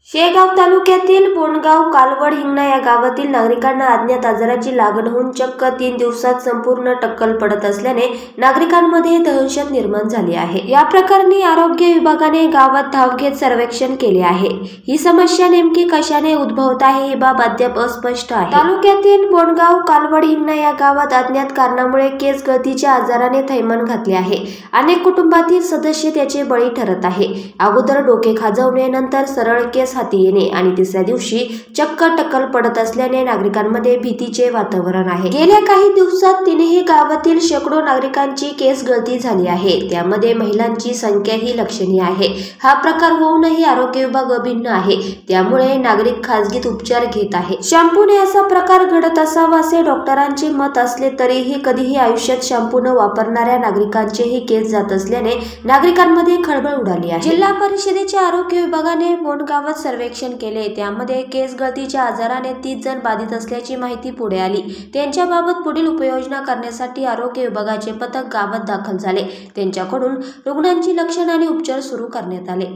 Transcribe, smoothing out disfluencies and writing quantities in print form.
शेगाव तालुक्यातील बोंडगाव कालवड हिंगणा या गावातील नागरिकांना अज्ञात आजाराची लागण होऊन चक्क 3 दिवसात संपूर्ण टक्कल पडत असल्याने नागरिकांमध्ये दहशत निर्माण झाली आहे। या प्रकरणी आरोग्य विभागाने गावात धाव घेत सर्वेक्षण केले आहे। ही समस्या नेमकी कशाने उद्भवत आहे ही बाब अद्याप अस्पष्ट आहे। तालुक्यातील बोंडगाव कालवड हिंगणा या गावात अज्ञात कारणामुळे केस गळतीच्या आजाराने थैमान घातले आहे। अनेक कुटुंबातील सदस्य त्याचे बळी ठरत आहे। अगोदर डोके खाजवणे, नंतर सरळ केस हाती येणे आणि तिसऱ्या दिवशी चक्क टक्कल पडत असल्याने नागरिकांमध्ये भीतीचे वातावरण आहे। गेल्या काही दिवसात तीनही गावातील शेकडो नागरिकांची केस गळती झाली आहे। त्यामध्ये महिलांची संख्याही लक्षणीय आहे। हा प्रकार होऊनही आरोग्य विभाग अभिन्न आहे, त्यामुळे नागरिक खासगीत उपचार घेत आहेत। शॅम्पूने असा प्रकार घडत असावा असे डॉक्टरांचे मत असले तरीही कधीही आयुष्यात शॅम्पू न वापरणाऱ्या नागरिकांचेही केस जात असल्याने नागरिकांमध्ये खळबळ उडाली आहे। जिल्हा परिषदेच्या आरोग्य विभागाने बोंडगावात सर्वेक्षण केले, त्यामध्ये केस गळतीच्या आजाराने 30 जण बाधित असल्याची माहिती पुढे आली। त्यांच्याबाबत पुढील उपाययोजना करण्यासाठी आरोग्य विभागाचे पथक गावात दाखल झाले। त्यांच्याकडून रुग्णांची लक्षणे आणि उपचार सुरू करण्यात आले।